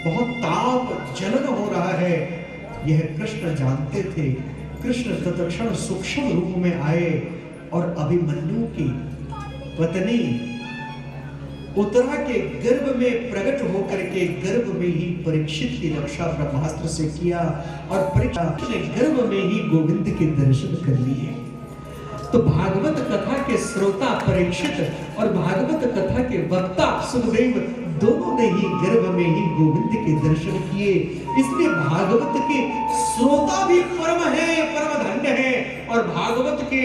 बहुत ताप जलन हो रहा है, यह कृष्ण जानते थे। कृष्ण तत्क्षण सूक्ष्म रूप में आए और अभिमन्यु की पत्नी उत्तरा के गर्भ में प्रकट होकर के गर्भ में ही परीक्षित की रक्षा ब्रह्मास्त्र से किया और परीक्षित ने गर्भ में ही गोविंद के दर्शन कर लिए। तो भागवत कथा के श्रोता परीक्षित और भागवत कथा के वक्ता सुखदेव दोनों ने ही गर्भ में ही गोविंद के दर्शन किए। इसलिए भागवत के श्रोता भी परम है, परम धन्य है, और भागवत के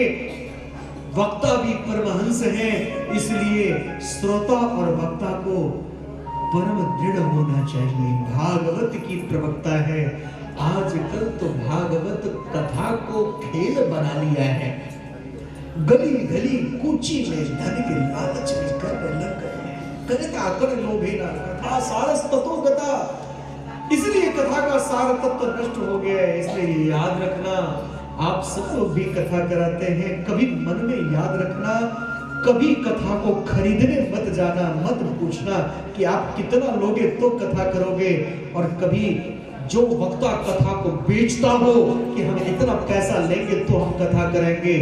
वक्ता भी परमहंस है। इसलिए श्रोता और वक्ता को परम दृढ़ होना चाहिए। भागवत की प्रवक्ता है। आजकल तो भागवत कथा को खेल बना लिया है। गली गली कूची में धन के लालच में करने लग गए हैं। कथा कर लोभेना कथा सारस तत्व कथा। इसलिए कथा का सार तत्व नष्ट हो गया है। इसलिए याद रखना, आप सब लोग भी कथा कराते हैं, कभी मन में याद रखना, कभी कथा को खरीदने मत जाना, मत पूछना कि आप कितना लोगे तो कथा करोगे, और कभी जो वक्ता कथा को बेचता हो कि हम इतना पैसा लेंगे तो हम कथा करेंगे,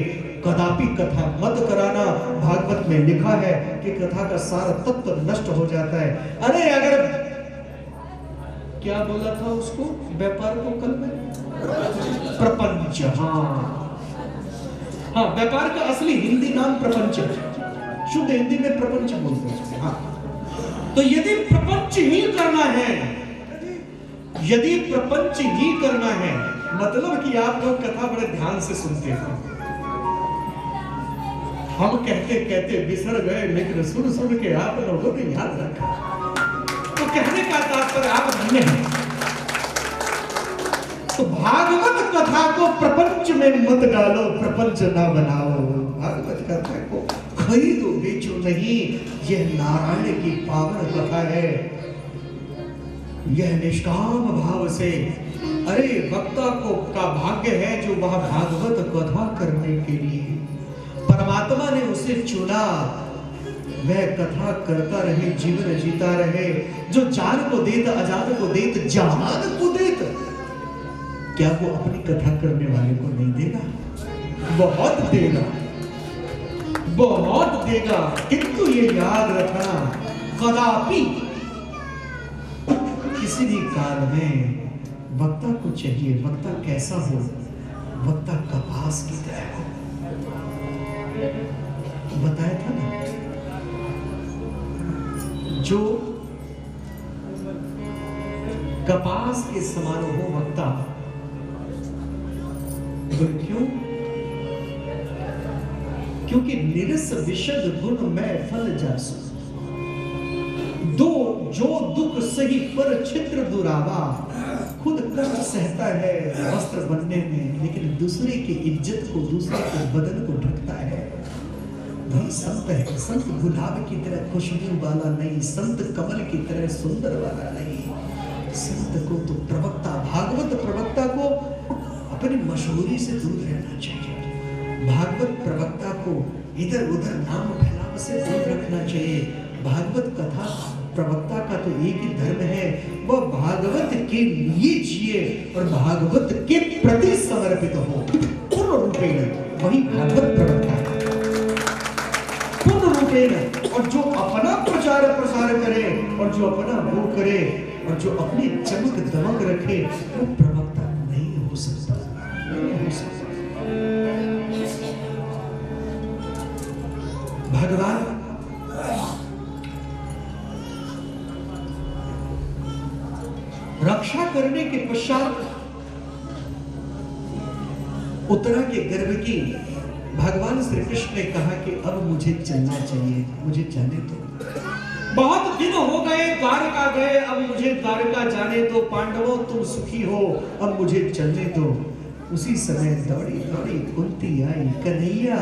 कदापि कथा मत कराना। भागवत में लिखा है कि कथा का सारा तत्व नष्ट हो जाता है। अरे अगर क्या बोला था उसको व्यापार को कल में प्रपंच, हाँ व्यापार का असली हिंदी नाम प्रपंच है, शुद्ध हिंदी में प्रपंच बोलते हैं। हाँ, तो यदि प्रपंच ही करना है, यदि प्रपंच ही करना है, मतलब कि आप लोग कथा बड़े ध्यान से सुनते हैं। हम कहते कहते बिसर गए, लेकिन सुन सुन के आप लोगों ने याद रखा। तो कहने का तात्पर्य आप धन्य हैं। तो भागवत कथा को प्रपंच में मत डालो, प्रपंच ना बनाओ। भागवत कथा को खरीदो बेचो नहीं। यह नारायण की पावन कथा है। यह निष्काम भाव से, अरे वक्ता को का भाग्य है जो वह भागवत कथा करने के लिए परमात्मा ने उसे चुना, वह कथा करता रहे, जीवन जीता रहे। जो जान को देत, अजान को देत, जहान को देत, क्या वो अपनी कथा करने वाले को नहीं देगा? बहुत देगा, बहुत देगा। किंतु ये याद रखना, कदापि किसी भी काल में वक्ता को चाहिए, वक्ता कैसा हो? वक्ता कपास की तरह हो। बताया था ना, जो कपास के समान हो वक्ता। क्यों? क्योंकि निरस विशद गुण में फल जासु। दो जो दुख सही पर छिद्र दुरावा। खुद कष्ट सहता है वस्त्र बनने में, लेकिन दूसरे की इज्जत को, दूसरे के बदन को ढकता है। वही संत है। संत गुलाब की तरह खुशबू वाला नहीं, संत कमल की तरह सुंदर वाला नहीं। संत को तो प्रवक्ता, भागवत प्रवक्ता को अपनी मशहूरी से दूर रहना चाहिए। भागवत प्रवक्ता को इधर उधर नाम फैलाव से दूर रखना चाहिए। भागवत कथा प्रवक्ता का तो एक ही धर्म है, वह भागवत के लिए जिए और भागवत के प्रति समर्पित हो पूर्ण रूपेण। वही भागवत प्रवक्ता है पूर्ण रूपेण। और जो अपना प्रचार प्रसार करे और जो अपना वो करे और जो अपनी चमक दमक रखे, वो प्रवक्ता नहीं हो सकता, नहीं हो सकता। भगवान रक्षा करने के पश्चात उत्तरा के गर्भ की भगवान श्री कृष्ण ने कहा कि अब मुझे चलना चाहिए, मुझे जाने दो। बहुत दिन हो गए द्वारका गए, अब मुझे द्वारका जाने दो। पांडवों तुम सुखी हो, अब मुझे चलने दो। उसी समय दौड़ी दौड़ी कुंती आई, कन्हैया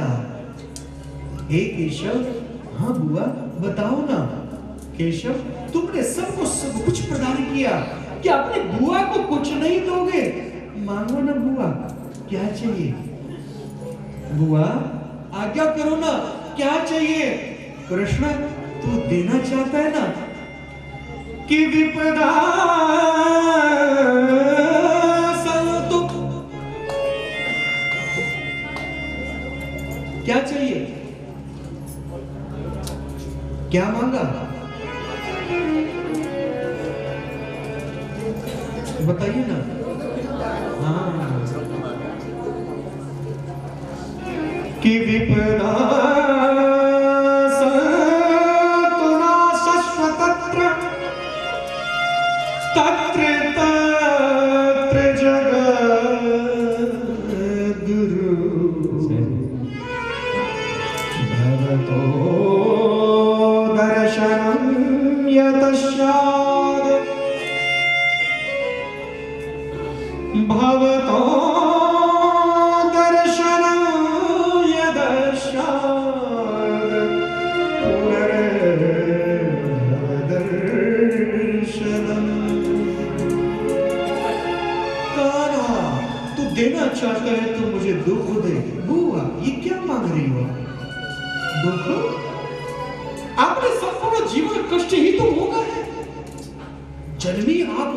हे केशव। हाँ बुआ बताओ ना। केशव तुमने सबको सब कुछ प्रदान किया, क्या अपने बुआ को कुछ नहीं दोगे? मांगो ना बुआ, क्या चाहिए? बुआ आज्ञा करो ना, क्या चाहिए? कृष्ण तू देना चाहता है ना, कि विपदा संतु। क्या चाहिए, क्या मांगा, बताइए ना। हाँ, कि विपदा संतु नाशश्व तत्र तत्र तत्र जगद्गुरु भवतो दर्शनं यतस्याद् भवतो दर्शनं यतस्याद् पुनर्दर्शनम्। कान्हा, तू देना चाहता है तो मुझे दुख दे। बुआ, ये क्या मांग रही हो? दुख? आपने संपूर्ण जीवन कष्ट ही तो भोगा है। जन्मी आप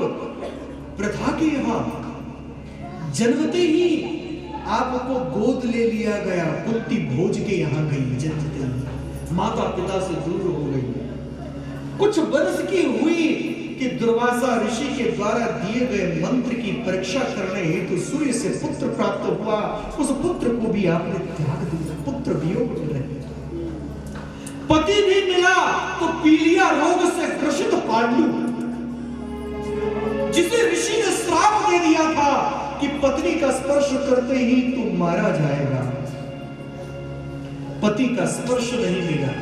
प्रथा के यहाँ, जन्मते ही आपको गोद ले लिया गया, कुंती भोज के यहाँ गई, जन्मते ही माता पिता से दूर हो गई। कुछ वर्ष की हुई कि दुर्वासा ऋषि के द्वारा दिए गए मंत्र की परीक्षा करने हेतु सूर्य से पुत्र प्राप्त हुआ। उस पुत्र को भी आपने त्याग दिया, पुत्र वियोग में रहे। पति भी मिला तो पीलिया रोग से ग्रसित पांडु, जिसे ऋषि ने श्राप दे दिया था कि पत्नी का स्पर्श करते ही तू मारा जाएगा। पति का स्पर्श नहीं मिला,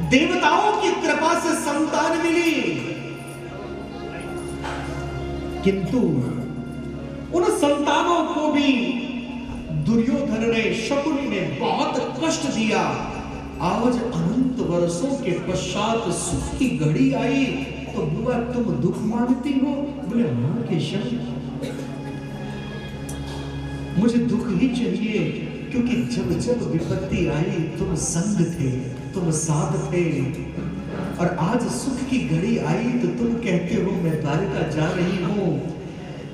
देवताओं की कृपा से संतान मिली, किंतु उन संतानों को भी दुर्योधन ने, शकुनी ने बहुत कष्ट दिया। आज अनंत वर्षों के पश्चात सुख की घड़ी आई तो बुआ तुम दुख मांगती हो? बोले मां के शब्द, मुझे दुख ही चाहिए, क्योंकि जब जब विपत्ति आई तुम संग थे, तुम साथ थे, और आज सुख की घड़ी आई तो तुम कहते हो मैं द्वारका जा रही हूं।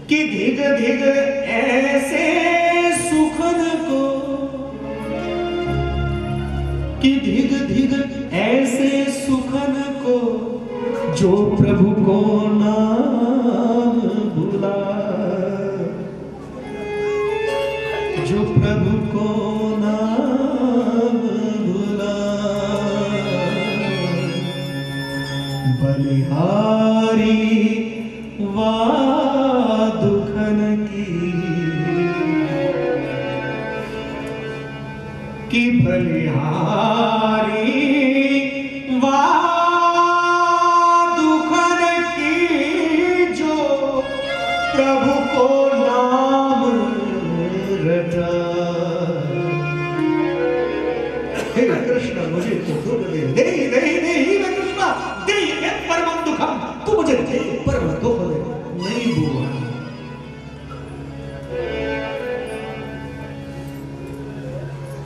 कि धिग धिग ऐसे सुखन को, कि धिग धिग ऐसे सुखन को, जो प्रभु को नाम भुला, जो प्रभु को नाम भुला। बलिहारी वा दुखन की, कि बलिहारी वा दुखन की, जो प्रभु को नाम रटा। हे कृष्ण मुझे तो दुख दे, दे दे दे ही कृष्ण दे परम दुखम, तू मुझे दे परम दुख दे। नहीं बुआ,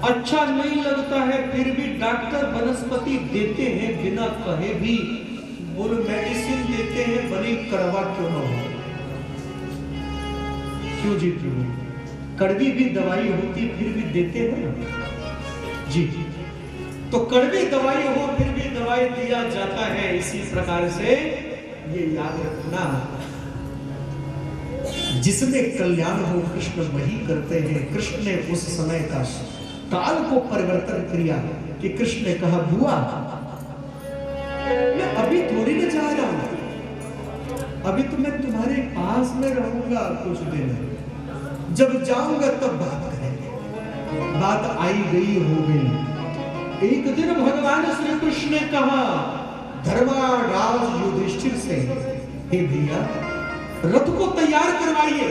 अच्छा नहीं लगता है फिर भी डॉक्टर वनस्पति देते हैं बिना कहे भी। बोलो मेडिसिन देते हैं, भले कड़वा क्यों ना हो। क्यों जी प्रभु? कड़वी भी दवाई होती फिर भी देते हैं ना जी। तो कड़वी दवाई हो फिर भी दवाई दिया जाता है। इसी प्रकार से ये याद रखना, जिसमें कल्याण हो कृष्ण वही करते हैं। कृष्ण ने उस समय का काल को परिवर्तन किया कि कृष्ण ने कहा बुआ मैं अभी थोड़ी न जा रहा हूं, अभी तो मैं तुम्हारे पास में रहूंगा कुछ दिन, जब जाऊंगा तब बात करेंगे। बात आई गई हो गई। एक दिन भगवान श्री कृष्ण ने कहा धर्मराज युधिष्ठिर से, हे भैया रथ को तैयार करवाइए।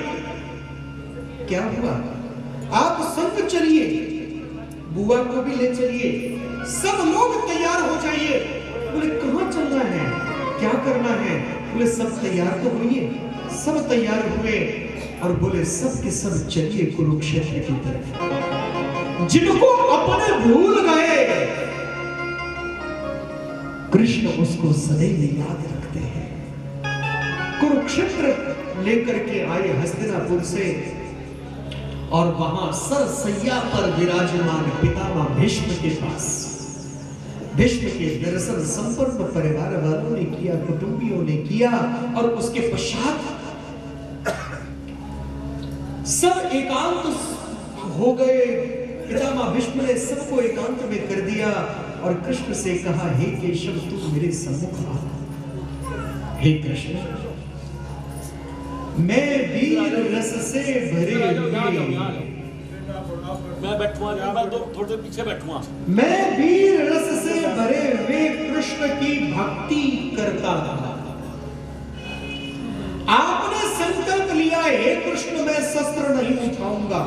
क्या हुआ? आप संग चलिए, बुआ को भी ले चलिए, सब लोग तैयार हो जाइए। बोले कहां चलना है, क्या करना है? बोले सब तैयार तो होइए। सब तैयार हुए और बोले सब के सब चलिए कुरुक्षेत्र की तरफ। जिनको अपने भूल गए कृष्ण उसको सदैव याद रखते हैं। कुरुक्षेत्र लेकर के आए हस्तिनापुर से, और वहां सरसैया पर विराजमान पितामह भीष्म के पास भीष्म के दर्शन संपूर्ण परिवार वालों ने किया, कुटुंबियों ने किया, और उसके पश्चात सब एकांत हो गए। पितामह भीष्म ने सबको एकांत में कर दिया और कृष्ण से कहा, हे केशव तू मेरे सम्मुख आ। हे कृष्ण, मैं वीर रस से भरे मैं बैठूंगा, मैं थोड़ी देर पीछे बैठूंगा। मैं वीर रस से भरे हुए कृष्ण की भक्ति करता था। आपने संकल्प लिया, हे कृष्ण मैं शस्त्र नहीं उठाऊंगा,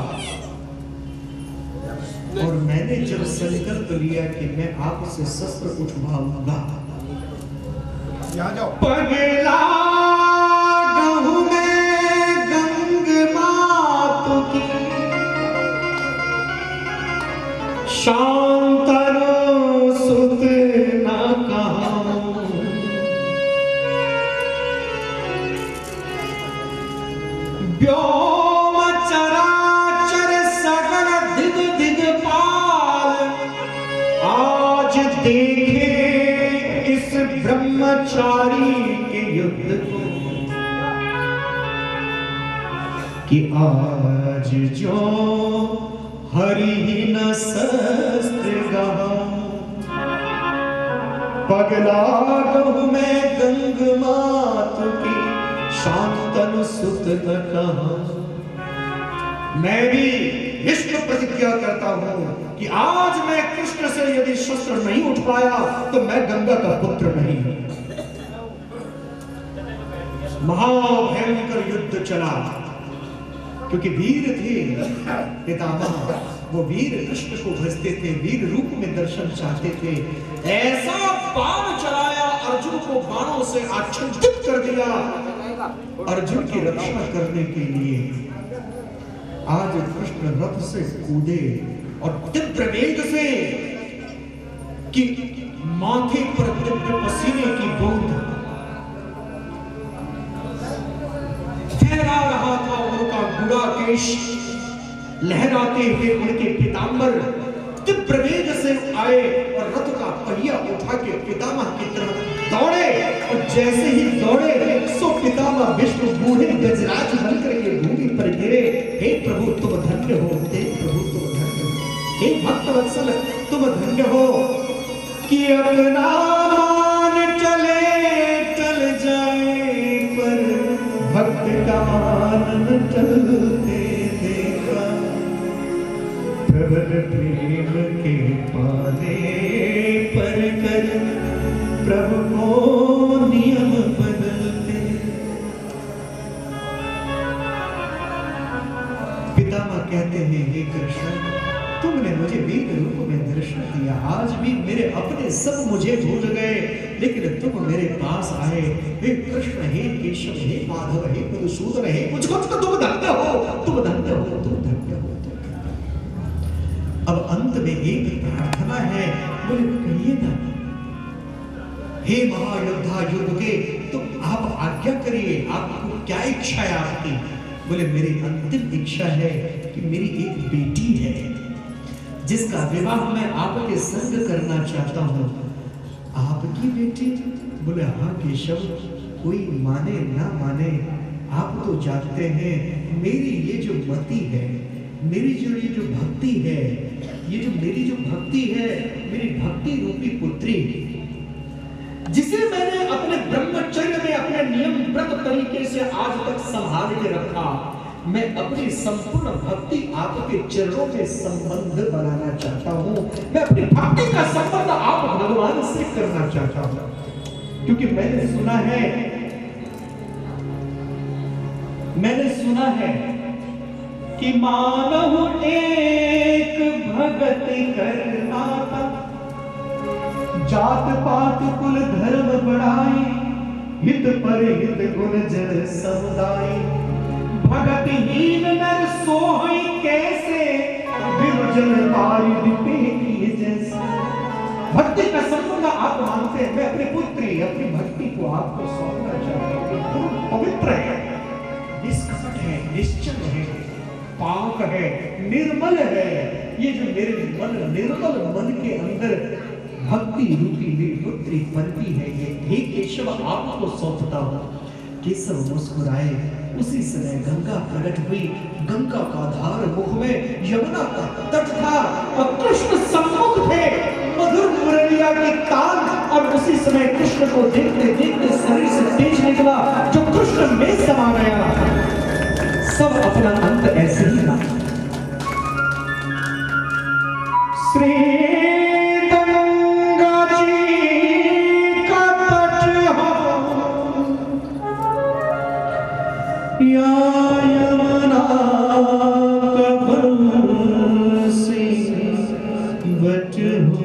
और मैंने जब संकल्प लिया कि मैं आपसे शस्त्र उठवाऊंगा, पगला गहूं में गंग मातु की, शांतनु सुत न कहूं, व्योम चराचर सगल दिग दिगपाल, आज देखे इस ब्रह्मचारी के युद्ध को, कि आज जो हरि न शस्त्र गहाऊं, पगला गहूं मैं गंग मातु की, शांतनु सुत न कहूं। मैं भी विष्णु प्रतिज्ञा करता हूं कि आज मैं कृष्ण से यदि शस्त्र नहीं उठ पाया तो मैं गंगा का पुत्र नहीं। महाभयंकर युद्ध चला, क्योंकि वीर थे पितामह, वो वीर कृष्ण को भजते थे, वीर रूप में दर्शन चाहते थे। ऐसा बाण चलाया, अर्जुन को बाणों से आच्छादित कर दिया। अर्जुन की रक्षा करने के लिए आज कृष्ण रथ से कूदे और तीव्र वेग से, कि माथे पर तीव्र पसीने की बूंद फहरा रहा था, उनका गुड़ा केश लहराते हुए उनके पीतांबर तीव्र वेग से आए और रथ का पहिया उठा के पितामह की तरफ दौड़े, और जैसे ही दौड़े सो पितामह विष्णु बूढ़े गजराज बनकर के भूमि पर गिरे। हे प्रभु तुम धन्य हो, हे प्रभु तुम धन्य हो, हे भक्त वत्सल तुम धन्य हो, कि अपना मान चले चल जाए पर भक्त का मान न चलते देखा, प्रबल प्रेम के पाले पर कर प्रभु को नियम बदलते। पितामह कहते हैं, हे कृष्ण तुमने मुझे वीर रूप में दर्शन दिया, आज भी मेरे अपने सब मुझे भूल गए, लेकिन तुम मेरे पास आए। हे कृष्ण, हे केशव, हे माधव, हे मधुसूदन, हे मुझको तो तुम धन्य हो, तुम धन्य हो, तुम धन्य हो। अब अंत में एक प्रार्थना है, बोले कहिए ना, हे महायोद्धा युग के, तो आप आज्ञा करिए, आपको क्या इच्छा है आपकी? बोले मेरी अंतिम इच्छा है कि मेरी एक बेटी है जिसका विवाह मैं आपके संग करना चाहता हूं। आपकी बेटी? बोले हाँ केशव, कोई माने ना माने आप तो जानते हैं मेरी ये जो मति है, मेरी जो ये जो भक्ति है, ये जो मेरी जो भक्ति है, मेरी भक्ति रूपी पुत्री, जिसे मैंने अपने ब्रह्मचर्य में अपने नियम व्रत तरीके से आज तक संभाल के रखा, मैं अपनी संपूर्ण भक्ति आपके चरणों में संबंध बनाना चाहता हूं। मैं अपनी भक्ति का संबंध आप भगवान से करना चाहता हूं, क्योंकि मैंने सुना है कि मानव एक भगत करना था, जात पात कुल धर्म बढ़ाई, हित पर हित गुण जन समुदाय, भगत हीन नर सोहई कैसे, विरजन पारिद पेटी जैसे। भक्ति का संबंध आप मानते हैं, मैं अपनी पुत्री अपनी भक्ति को आपको सौंपना चाहता हूं। पवित्र है, निष्कपट है, निश्चल है, पाक है, निर्मल है। ये जो मेरे मन, निर्मल मन के अंदर भक्ति रूपी मेरी पुत्री पनपी है, ये हे केशव आपको सौंपता हूं। केशव मुस्कुराए। उसी समय गंगा प्रकट हुई। गंगा का धार मुख में, यमुना का तट था और कृष्ण सम्मुख थे। मधुर मुरलिया की तान। और उसी समय कृष्ण को देखते देखते शरीर से तेज निकला, जो कृष्ण में समा गया। सब अपना अंत ऐसे ही रहा। श्री गंगा जी का तट हो या यमुना का बंसी बट हो,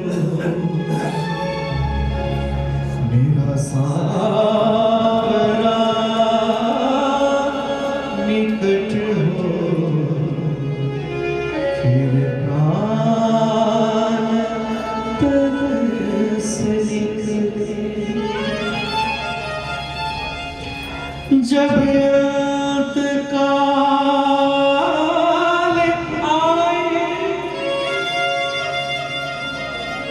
मेरा सारा निकट हो, फिर प्राण तरस निकले। जब अंत काल आए,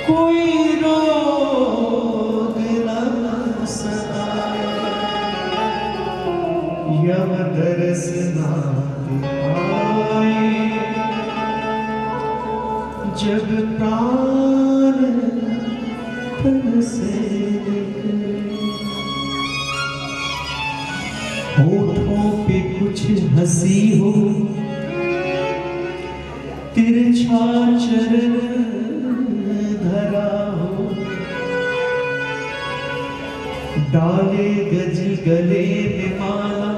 कोई रोग न सताए, यम दरस ना दिखाए। जब प्राण तरसे होठों पे कुछ हंसी हो, तिरछा चरण धरा हो, डाले गज गले में माला,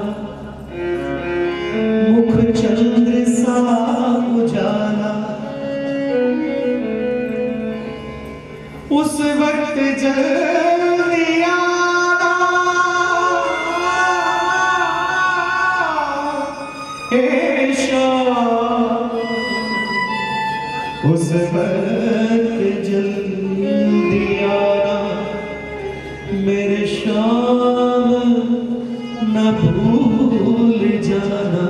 मुख चंद्र सा उजाला। उस वक्त जल्दी आना हे शाम, उस वक्त जल्दी आना मेरे शाम, न भूल जाना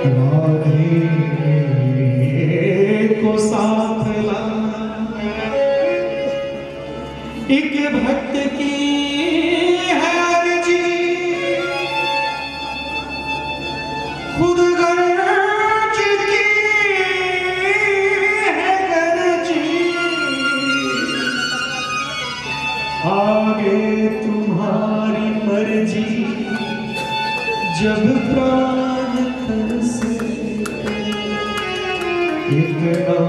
राधे को साथ लाना। एक भक्त की है अर्जी, खुद गर्ज की है गर्जी, आगे तुम्हारी मर्जी। जब प्राण तरसे इतना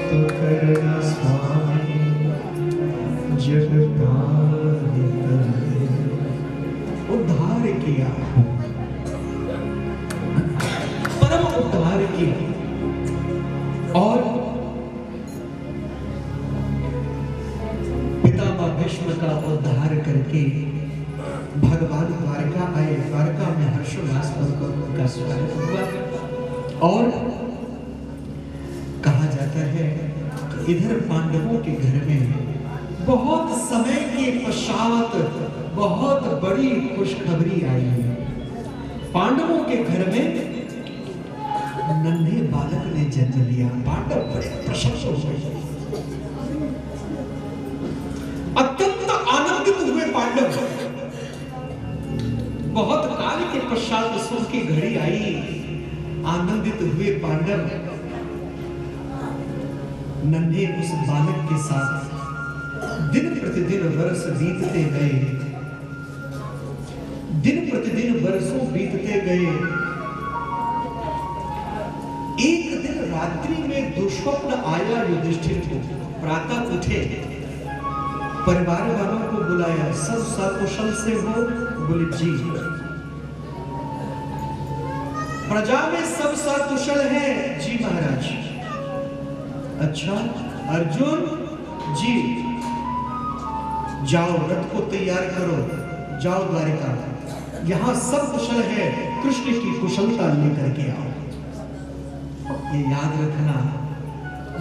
तो करना स्वामी, जब प्राण तरसे। उद्धार किया, परम उद्धार किया। और पितामह भीष्म का उद्धार करके भगवान द्वारका आए। द्वारका में हर्षोल्लास पूर्वक उनका स्वागत हुआ। और कहा जाता है कि इधर पांडवों के घर में बहुत समय के पश्चात बहुत बड़ी खुशखबरी आई है। पांडवों के घर में नन्हे बालक ने जन्म लिया। पांडव बड़े प्रसन्न हो गए, अत्यंत आनंदित हुए पांडव। बहुत काल के पश्चात सुख की घड़ी आई। आनंदित हुए पांडव नन्हे उस बालक के साथ दिन प्रतिदिन वर्ष बीतते गए। दिन प्रतिदिन वर्षों बीतते गए। एक दिन रात्रि में दुष्स्वप्न आया युधिष्ठिर को। प्रातः उठे, परिवार वालों को बुलाया, सब सकुशल से हो? बोले जी। प्रजा में सब सकुशल है? जी महाराज। अच्छा, अर्जुन जी, जाओ रथ को तैयार करो, जाओ द्वारिका, यहां सब कुशल है, कृष्ण की कुशलता लेकर के आओ। ये याद रखना,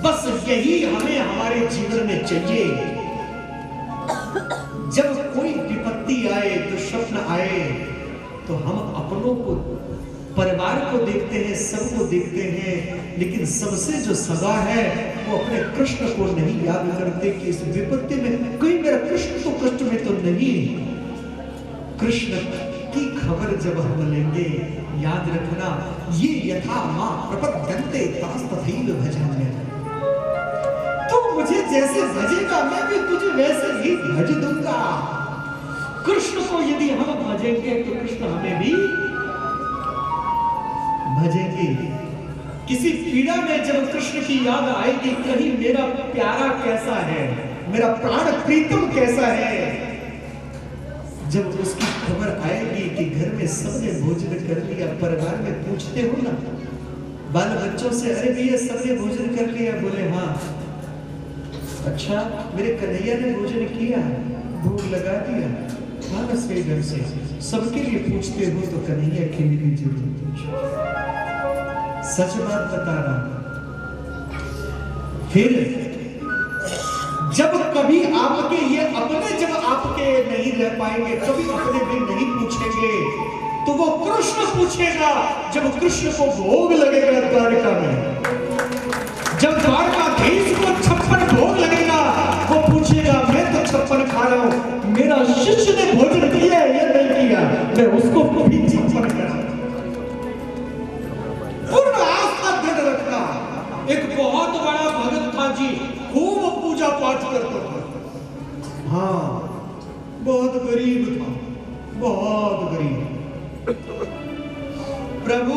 बस यही हमें हमारे जीवन में चाहिए। जब कोई विपत्ति आए, दुष्स्वप्न आए, तो हम अपनों को, परिवार को देखते हैं, सबको देखते हैं, लेकिन सबसे जो सगा है वो अपने कृष्ण को नहीं याद करते कि इस विपत्ति में कोई मेरा कृष्ण तो कष्ट में तो नहीं। कृष्ण की खबर जब हम लेंगे, याद रखना, ये यथा मां प्रपद्यन्ते तथैव भजाम्यहम्। तू मुझे जैसे भजेगा मैं भी तुझे वैसे ही भज दूंगा। कृष्ण को यदि हम भजेंगे तो कृष्ण हमें भी भजेंगे। किसी पीड़ा में जब कृष्ण की याद आएगी, कहीं मेरा प्यारा कैसा है, मेरा प्राण प्रीतम कैसा है, जब उसकी खबर आएगी कि घर में सबने भोजन कर लिया, परिवार में पूछते हो ना बाल बच्चों से, अरे भैया सबने भोजन कर लिया? बोले हाँ। अच्छा, मेरे कन्हैया ने भोजन किया, भूख लगा दिया? हाँ, बस गए घर से। सबके लिए पूछते हो तो कन्हैया के लिए जरूर पूछो। सच बात बता रहा हूं। फिर जब कभी आपके ये अपने जब आपके नहीं रह पाएंगे, कभी अपने भी नहीं पूछेंगे, तो वो कृष्ण पूछेगा। जब कृष्ण को भोग लगेगा द्वारका में, जब द्वारकाधीश को 56 भोग लगेगा, वो पूछेगा मैं तो 56 खा रहा हूं, मेरा शिष्य ने भोजन किया है या नहीं किया? मैं उसको भी 56 करा। पूर्ण आस्था दृढ़ रखना। एक बहुत बड़ा भगत था जी, खूब पूजा पाठ करता था। हाँ, बहुत गरीब था, बहुत गरीब। प्रभु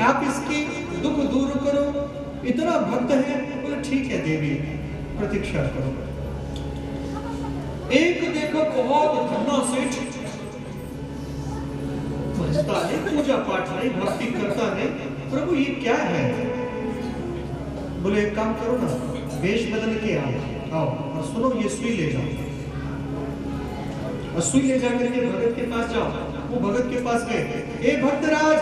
आप इसकी दुख दूर करो, इतना भक्त है। बोले ठीक है देवी, प्रतीक्षा करो। एक देखो बहुत धन्ना सेठ, भजता नहीं, पूजा पाठ नहीं, भक्ति करता नहीं। प्रभु ये क्या है? बोले एक काम करो ना, वेश बदल के आओ और सुनो, ये सुई ले जाओ, और सुई ले जाकर के भगत के पास जाओ। वो भगत के पास गए, ए भक्तराज,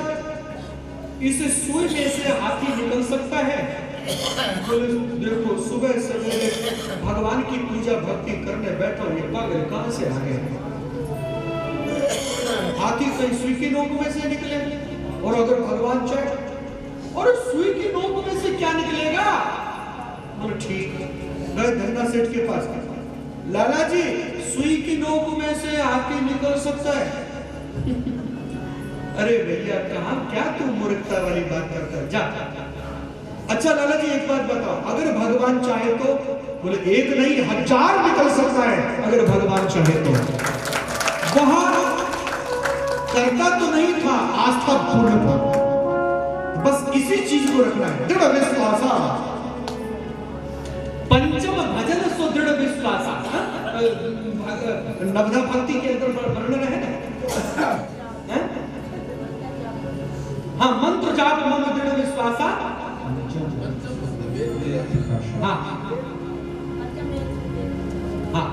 इस सुई में से हाथी निकल सकता है? बोले देखो, सुबह सवेरे भगवान की पूजा भक्ति करने बैठो, ये पागल कहां से आ गए? हाथी कहीं सुई की नोक में से निकले, और अगर भगवान चाहे, और सुई की नोक में से क्या निकलेगा? बोले ठीक। गए धन्ना सेठ के पास, लाला जी सुई की नोक में से हाथी निकल सकता है? अरे भैया कहां, क्या तू मूर्खता वाली बात करता है, जा। अच्छा लाला जी एक बात बताओ, अगर भगवान चाहे तो? बोले एक नहीं 1000 निकल सकता है अगर भगवान चाहे तो। वहां करता तो नहीं था, आस्था पूर्ण था। बस इसी चीज को रखना है, दृढ़ विश्वास। पंचम भजन सो दृढ़ विश्वास। नवधा भक्ति के अंदर वर्णन है ना, हाँ, मंत्र जाप मम दृढ़ विश्वास। हाँ हाँ,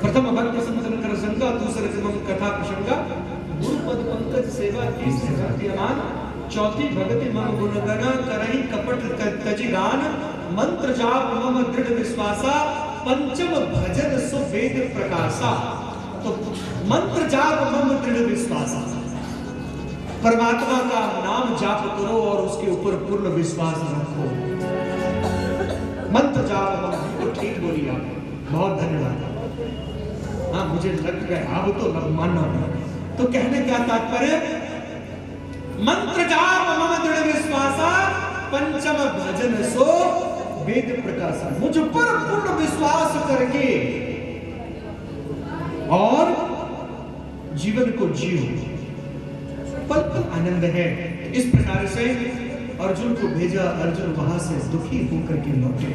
प्रथम भक्ति समझन कर शंका, दूसरे मम कथा प्रसंगा, गुरु पद पंकज सेवा, तीसरे भक्ति अमान, चौथी भक्ति मम गुणगण करहि कपट तजि गान, मंत्र जाप मम दृढ़ विश्वासा, पंचम भजन सो वेद प्रकाशा। तो मंत्र जाप मम दृढ़ विश्वासा, परमात्मा का नाम जाप करो और उसके ऊपर पूर्ण विश्वास रखो। मंत्र जाप मम, ठीक बोली आप, बहुत धन्यवाद। हाँ, मुझे लग गया अब तो मानना। तो कहने क्या तात्पर्य? मंत्र जाप मम दृढ़ विश्वासा, पंचम भजन सो वेद प्रकाशा। मुझ पर पूर्ण विश्वास करके और जीवन को जियो, पल पल आनंद है। इस प्रकार से अर्जुन को भेजा, अर्जुन वहां से दुखी होकर के लौटे।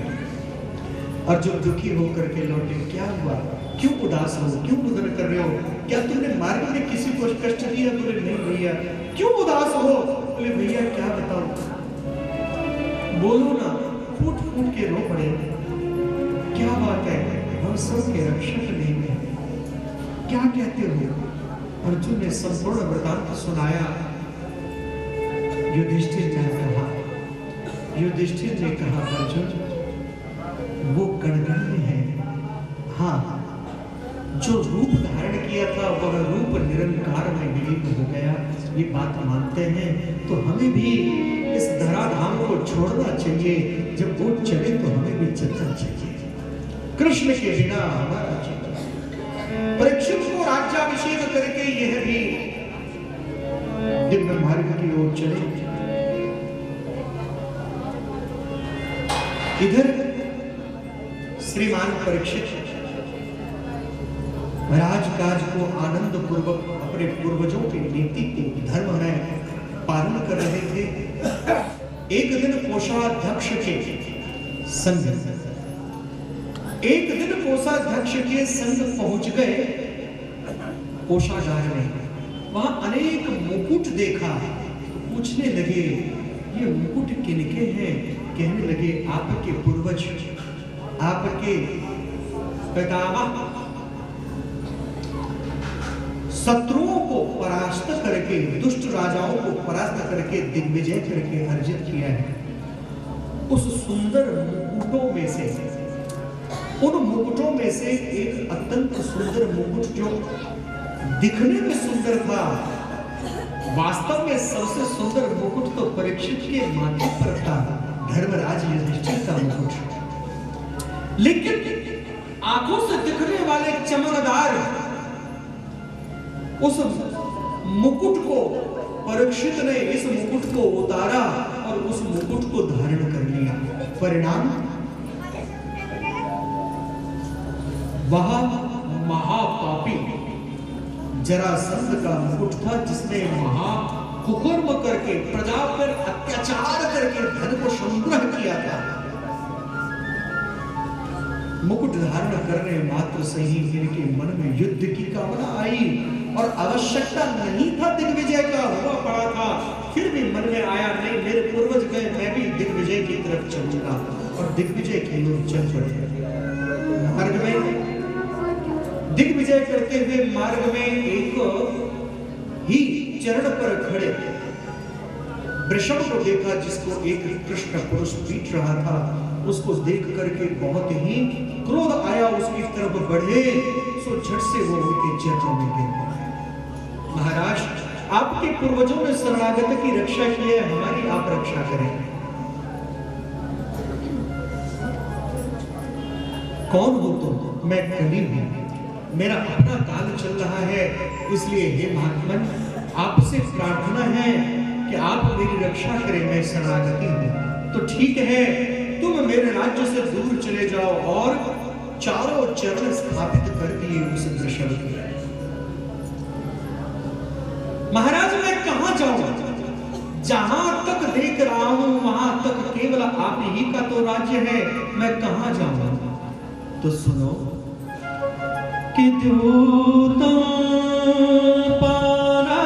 अर्जुन दुखी होकर के लौटे, क्या हुआ? क्यों उदास हो, क्यों उधर कर रहे हो? क्या तुमने मार्ग में किसी को कष्ट दिया? बोले नहीं भैया। क्यों उदास हो? बोले भैया क्या बताओ, बोलो ना, फूट फूट के रो पड़े। क्या बात है? हम सब के रक्षक नहीं है, क्या कहते हो? अर्जुन ने संपूर्ण वृतांत सुनाया। युधिष्ठिर ने कहा, युधिष्ठिर ने कहा अर्जुन वो गणगण्य है, हाँ जो रूप धारण किया था वह रूप निरंकार में विलीन हो गया। ये बात मानते हैं तो हमें भी इस धराधाम को छोड़ना चाहिए। जब वो चले तो हमें भी चलना चाहिए। कृष्ण के बिना हमारा जीवन। परीक्षित को राज्याभिषेक करके यह भी दिव्य मार्ग की ओर चले। इधर श्रीमान परीक्षित राजकाज को आनंद पूर्वक अपने पूर्वजों की नीति को धर्म में पालन कर रहे थे। एक दिन कोषाध्यक्ष के संग पहुंच गए कोषागार में। वहां अनेक मुकुट देखा। पूछने लगे ये मुकुट किनके हैं? कहने लगे आपके पूर्वज, आपके पितामह शत्रुओं को परास्त करके, दुष्ट राजाओं को परास्त करके, दिग्विजय करके अर्जित किया है। उस सुंदर मुकुटों में से, उन मुकुटों में से एक अत्यंत सुंदर मुकुट जो दिखने में सुंदर था, वास्तव में सबसे सुंदर मुकुट तो परीक्षित के माथे पर था, धर्मराज युधिष्ठिर का मुकुट। लेकिन आंखों से दिखने वाले चमकदार उस मुकुट को परीक्षित ने इस मुकुट को उतारा और उस मुकुट को धारण कर लिया। परिणाम वह महापापी जरासंध का मुकुट था, जिसने महाकुकर्म करके, प्रजा पर अत्याचार करके धन को संग्रह किया था। मुकुट धारण करने मात्र से ही इनके मन में युद्ध की कामना आई और आवश्यकता नहीं था दिग्विजय का, हुआ पड़ा था। फिर भी मन में आया नहीं, मेरे पूर्वज गए, मैं भी दिग्विजय की तरफ चलूंगा और दिग्विजय की ओर चल पड़े। मार्ग में दिग्विजय करते हुए मार्ग में एक ही चरण पर खड़े वृषभ को देखा, जिसको एक कृष्ण पुरुष पीट रहा था। उसको देख करके बहुत ही क्रोध आया, उसकी तरफ बढ़े सो झट से वो उनके चरणों में गिर पड़ा। महाराज, आपके पूर्वजों ने शरणागत की रक्षा की है, हमारी आप रक्षा करें। कौन हो तुम? मैं कली हूं, मेरा अपना काल चल रहा है, इसलिए हे महात्मन आपसे प्रार्थना है कि आप मेरी रक्षा करें, मैं शरणागति हूं। तो ठीक है, तुम मेरे राज्य से दूर चले जाओ। और चारों चरण स्थापित कर दिए उस वृषभ के। महाराज मैं कहां जाऊं? जहां तक देख रहा हूं वहां तक केवल आप ही का तो राज्य है, मैं कहां जाऊं? तो सुनो कि दूता पारा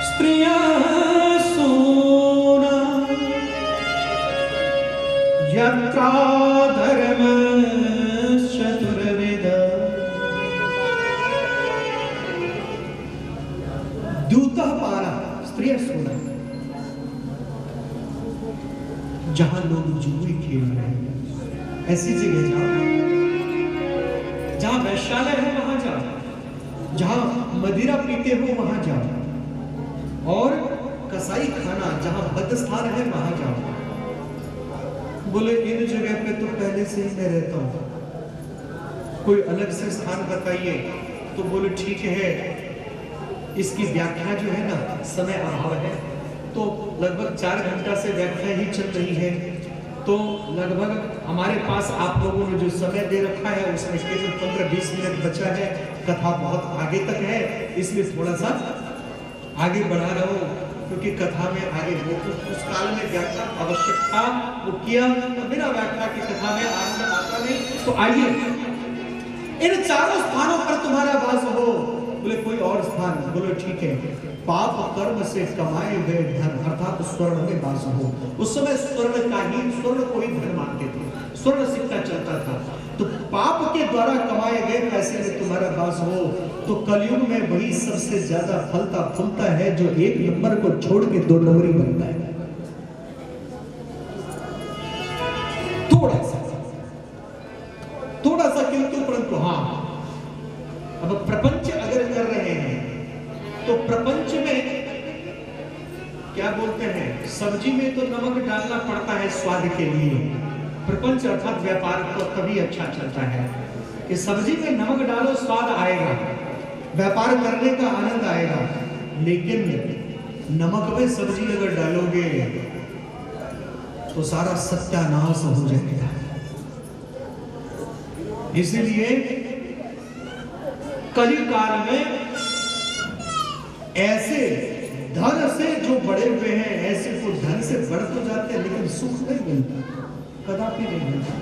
स्त्रिया यत्रा धर्म चतुर्विध दूतः पारा स्त्रियः सोना। जहां लोग जुए खेल रहे हैं ऐसी जगह जाओ, जहां वैश्यालय है वहां जाओ, जहां मदिरा पीते हो वहां जाओ, और कसाई खाना जहां बदस्थान है वहां जाओ। बोले इन जगह पे तो पहले से ही मैं रहता हूं, कोई अलग से स्थान बताइए। तो बोले ठीक है, इसकी व्याख्या जो है ना, समय अभाव है तो लगभग 4 घंटा से व्याख्या ही चल रही है, तो लगभग हमारे पास आप लोगों ने जो समय दे रखा है उसमें केवल 15-20 मिनट बचा है। कथा बहुत आगे तक है, इसलिए थोड़ा सा आगे बढ़ा रहा हूं, क्योंकि कथा में आगे वो उस काल में व्याख्या आवश्यक था, वो किया। तो बिना व्याख्या की कथा में आनंद आता नहीं। तो आइए, इन चारों स्थानों पर तुम्हारा वास हो। बोले कोई और स्थान? बोले ठीक है, पाप कर्म से कमाए हुए धन अर्थात स्वर्ण में वास हो। उस समय स्वर्ण का ही, स्वर्ण को ही धन मानते थे, स्वर्ण सिक्का चलता था। तो पाप के द्वारा कमाए गए पैसे में तुम्हारा वास हो। तो कलयुग में वही सबसे ज्यादा फलता फूलता है जो 1 नंबर को छोड़ के 2 नंबरी बनता है। थोड़ा सा क्या बोलते हैं, सब्जी में तो नमक डालना पड़ता है स्वाद के लिए। प्रपंच अर्थात व्यापार तो तभी अच्छा चलता है कि सब्जी में नमक डालो, स्वाद आएगा, व्यापार करने का आनंद आएगा। लेकिन नमक में सब्जी अगर डालोगे तो सारा सत्यानाश हो जाएगा। इसलिए कली काल में ऐसे धन से जो बड़े हुए हैं, ऐसे को धन से बढ़ तो जाते हैं लेकिन सुख नहीं मिलता, कदापि नहीं मिलता।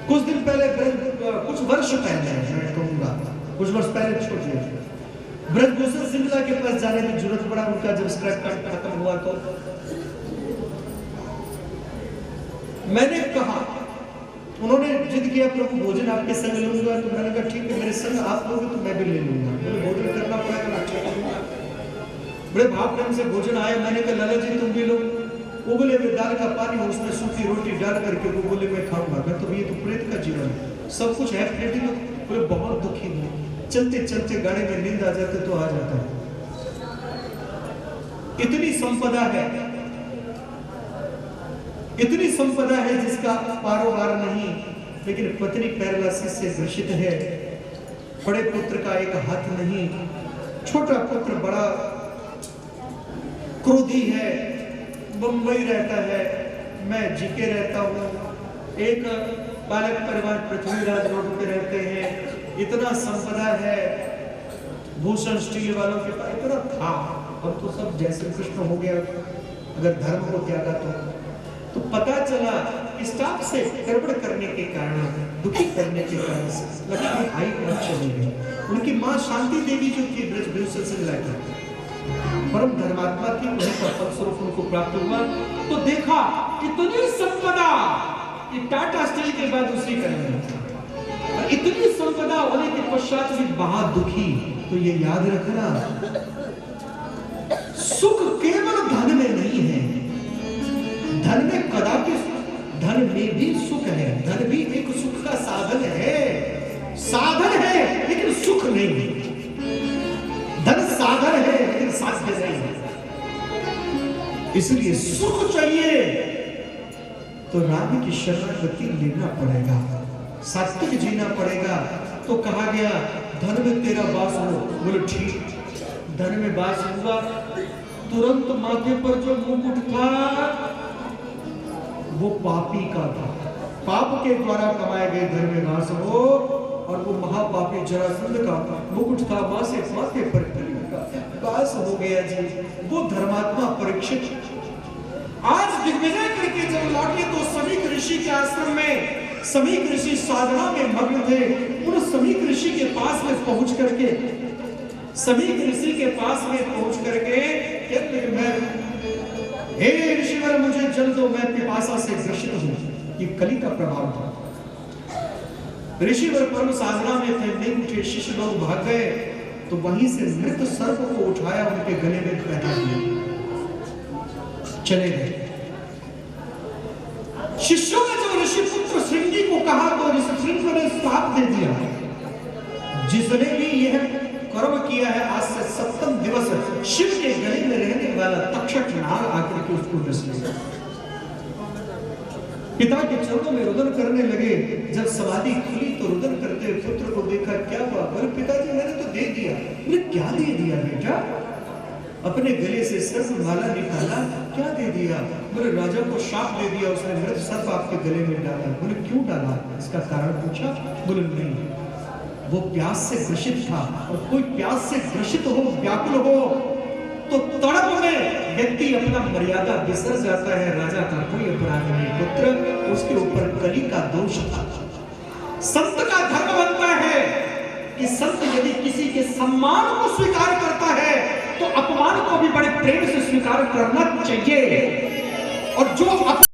कुछ दिन पहले, कुछ वर्ष पहले, मैं कहूंगा कुछ वर्ष पहले, छोटे ब्रजभूषण सिंगला के पास जाने की जरूरत पड़ा। उनका जब स्क्रैप कार्ड खत्म हुआ तो मैंने कहा, उन्होंने जिद किया प्रभु भोजन आपके संग लूंगा, तो मैंने कहा ठीक है, मेरे संग आप लोगे तो मैं भी ले लूंगा, मुझे भोजन करना पड़ेगा। बड़े भाव प्रेम से भोजन आया, मैंने कहा लाला जी तुम भी लो। वो बोले वे दाल का पानी, उसमें सूखी रोटी डाल करके वो बोले मैं खाऊंगा। मैं तो ये तो प्रेत का जीवन है, सब कुछ है प्रेत ही। बोले बहुत दुखी हूँ, चलते चलते गाड़ी में नींद आ जाते तो आ जाता है। इतनी संपदा है, इतनी संपदा है जिसका पारोवार नहीं, लेकिन पत्नी पैरालिसिस से ग्रसित है। बड़े पुत्र का एक हाथ नहीं, छोटा पुत्र बड़ा क्रोधी है, बंबई रहता है, मैं जीके रहता हूँ। एक बालक परिवार पृथ्वीराज रोड पे रहते हैं। इतना संपदा है, भूषण स्टील वालों के पास इतना था। अब तो सब जैसे कृष्ण हो गया, अगर धर्म को त्यागा तो पता चला स्टाफ से गड़बड़ करने के कारण, दुखी करने के कारण लक्ष्मी आई और चली गई। उनकी मां शांति देवी जो थी ब्रजभूषण सिंगला की, परम धर्मात्मा थी, उन्हीं का फलस्वरूप उनको प्राप्त हुआ। तो देखा इतनी संपदा, ये टाटा स्टील के बाद उसी का नाम था। इतनी संपदा होने के पश्चात भी बहुत दुखी। तो ये याद रखना, सुख केवल धन में नहीं है, धन में कदापि, धन में भी सुख है, धन भी एक सुख का साधन है, साधन है लेकिन सुख नहीं। धन साधन है लेकिन साध्य नहीं है। इसलिए सुख चाहिए तो राम की शरणागति लेना पड़ेगा, सात्विक जीना पड़ेगा। तो कहा गया धन में तेरा वास हो। बोले ठीक, धन में वास हुआ। तुरंत माथे पर जो मुकुट था वो पापी का था, पाप के द्वारा कमाए गए धन में वास हो। और वो महापापी जरासंध का मुकुट था, माथे पर वास हो गया जी। वो धर्मात्मा परीक्षित आज दिग्विजय करके जब लौटे तो समीक ऋषि के आश्रम में, समीक ऋषि साधना में मग्न थे। उन समीक ऋषि के पास में पहुंच करके, समीक ऋषि के पास में पहुंच करके हे ऋषिवर मुझे जल दो, मैं पिपासा से ग्रसित हूं। ये कली का प्रभाव था। ऋषिवर परम साधना में थे, नहीं उठे, शिष्य लोग भाग गए। तो वहीं से मृत सर्प को उठाया, उनके गले में पहना दिया, चले गए। शिष्यों ने जब ऋषिपुत्र श्रृंगी को कहा तो ऋषिपुत्र ने श्राप दे दिया, जिसने भी यह कर्म किया है आज से 7 दिवस शिव के गले में रहने वाला तक्षक नाग आकर के उसको डस लिया। पिता के चरणों में रुदन करने लगे। जब समाधि खुली तो रुदन करते पुत्र को देखा, क्या हुआ? बोले पिताजी मैंने तो दे दिया। बोले क्या दे दिया बेटा? अपने गले से सर्प माला निकाला, क्या दे दिया? बोले राजा को शाप दे दिया, उसने मृत सर्प आपके गले में डाला। बोले क्यों डाला? इसका कारण पूछा? बोले नहीं, वो प्यास से ग्रसित था, और कोई प्यास से ग्रसित हो, व्याकुल हो तो तड़प में व्यक्ति अपना मर्यादा बिसर जाता है। राजा का कोई अपराध नहीं, पुत्र उसके ऊपर कली का दोष था। संत का धर्म बनता है कि संत यदि किसी के सम्मान को स्वीकार करता है तो अपमान को भी बड़े प्रेम से स्वीकार करना चाहिए। और जो